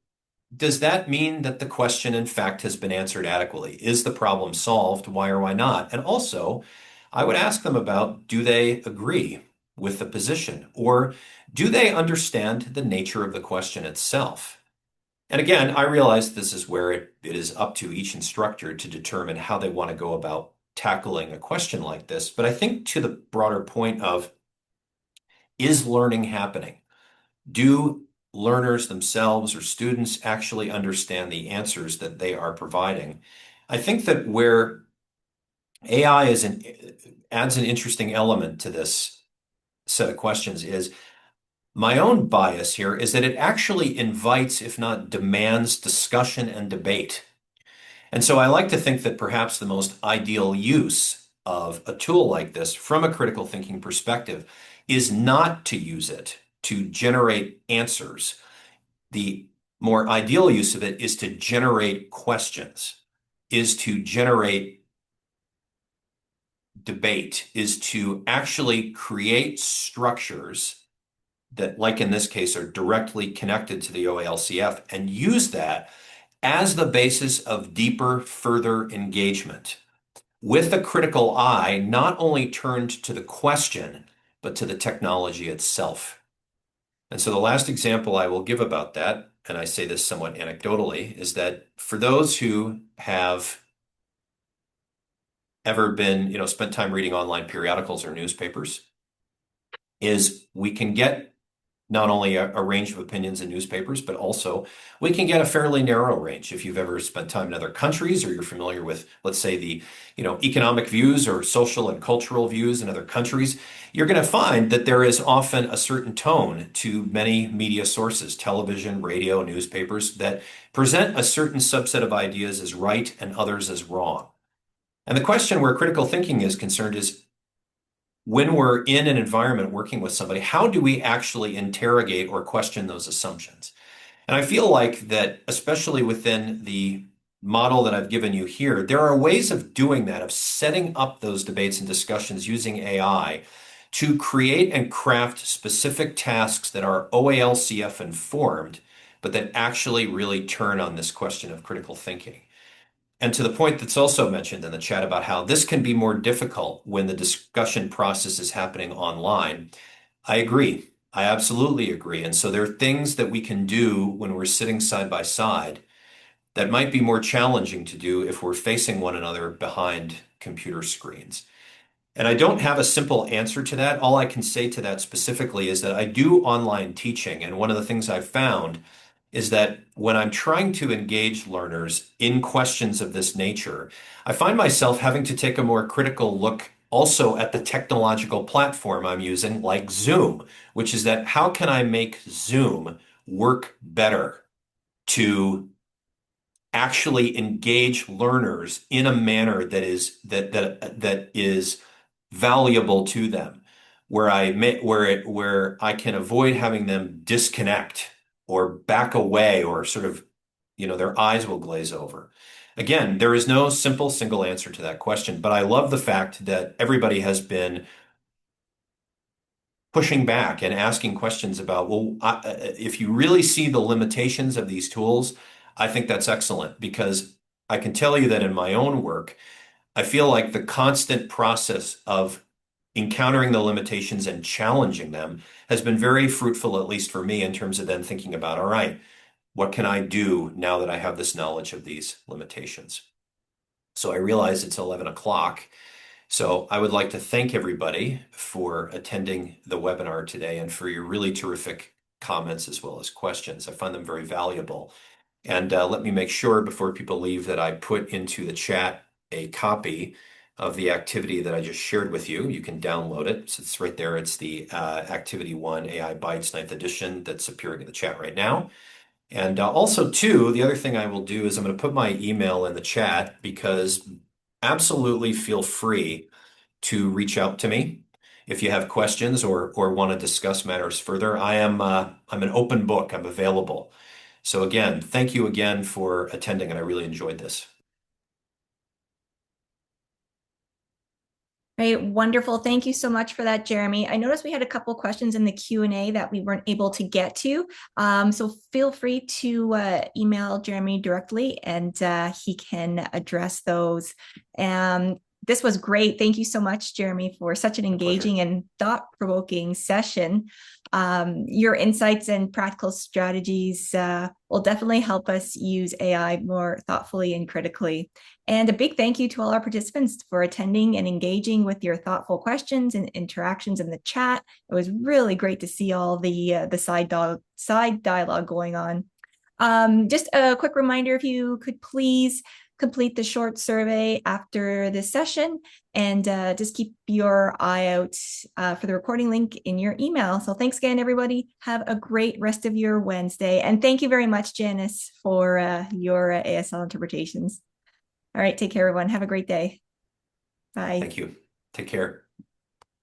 does that mean that the question, in fact, has been answered adequately? Is the problem solved? Why or why not? And also, I would ask them about, do they agree with the position? Or do they understand the nature of the question itself? And again, I realize this is where it is up to each instructor to determine how they want to go about tackling a question like this. But I think to the broader point of, is learning happening? Do learners themselves or students actually understand the answers that they are providing? I think that where AI adds an interesting element to this set of questions is my own bias here is that it actually invites, if not demands, discussion and debate. And so I like to think that perhaps the most ideal use of a tool like this from a critical thinking perspective is not to use it to generate answers. The more ideal use of it is to generate questions, is to generate debate, is to actually create structures that, like in this case, are directly connected to the OALCF and use that as the basis of deeper, further engagement with a critical eye, not only turned to the question, but to the technology itself. And so the last example I will give about that, and I say this somewhat anecdotally, is that for those who have ever been, spent time reading online periodicals or newspapers, is we can get not only a range of opinions in newspapers, but also we can get a fairly narrow range. If you've ever spent time in other countries or you're familiar with, let's say, the, economic views or social and cultural views in other countries, you're going to find that there is often a certain tone to many media sources, television, radio, newspapers, that present a certain subset of ideas as right and others as wrong. And the question where critical thinking is concerned is, when we're in an environment working with somebody, how do we actually interrogate or question those assumptions? And I feel like that, especially within the model that I've given you here, there are ways of doing that, of setting up those debates and discussions using AI to create and craft specific tasks that are OALCF informed, but that actually really turn on this question of critical thinking. And to the point that's also mentioned in the chat about how this can be more difficult when the discussion process is happening online, I agree. I absolutely agree. And so there are things that we can do when we're sitting side by side that might be more challenging to do if we're facing one another behind computer screens. And I don't have a simple answer to that. All I can say to that specifically is that I do online teaching. And one of the things I've found is that when I'm trying to engage learners in questions of this nature, I find myself having to take a more critical look also at the technological platform I'm using, like Zoom, which is that how can I make Zoom work better to actually engage learners in a manner that is valuable to them, where I can avoid having them disconnect or back away or sort of, their eyes will glaze over. Again, there is no simple single answer to that question, but I love the fact that everybody has been pushing back and asking questions about, well, if you really see the limitations of these tools, I think that's excellent because I can tell you that in my own work, I feel like the constant process of encountering the limitations and challenging them has been very fruitful, at least for me, in terms of then thinking about, all right, what can I do now that I have this knowledge of these limitations? So I realize it's 11 o'clock. So I would like to thank everybody for attending the webinar today and for your really terrific comments as well as questions. I find them very valuable. And let me make sure before people leave that I put into the chat a copy of the activity that I just shared with you. You can download it. So it's right there. It's the Activity 1 AI Bytes ninth edition that's appearing in the chat right now. And also, too, the other thing I will do is I'm going to put my email in the chat because absolutely feel free to reach out to me if you have questions or want to discuss matters further. I'm an open book. I'm available. So again, thank you again for attending, and I really enjoyed this. Right, wonderful. Thank you so much for that, Jeremy. I noticed we had a couple of questions in the Q&A that we weren't able to get to. So feel free to email Jeremy directly and he can address those. This was great. Thank you so much, Jeremy, for such an My pleasure. engaging and thought-provoking session. Your insights and practical strategies will definitely help us use AI more thoughtfully and critically. And a big thank you to all our participants for attending and engaging with your thoughtful questions and interactions in the chat. It was really great to see all the side dialogue going on. Just a quick reminder, if you could please complete the short survey after this session and just keep your eye out for the recording link in your email. So thanks again, everybody. Have a great rest of your Wednesday. And thank you very much, Janice, for your ASL interpretations. All right, take care, everyone. Have a great day. Bye. Thank you. Take care.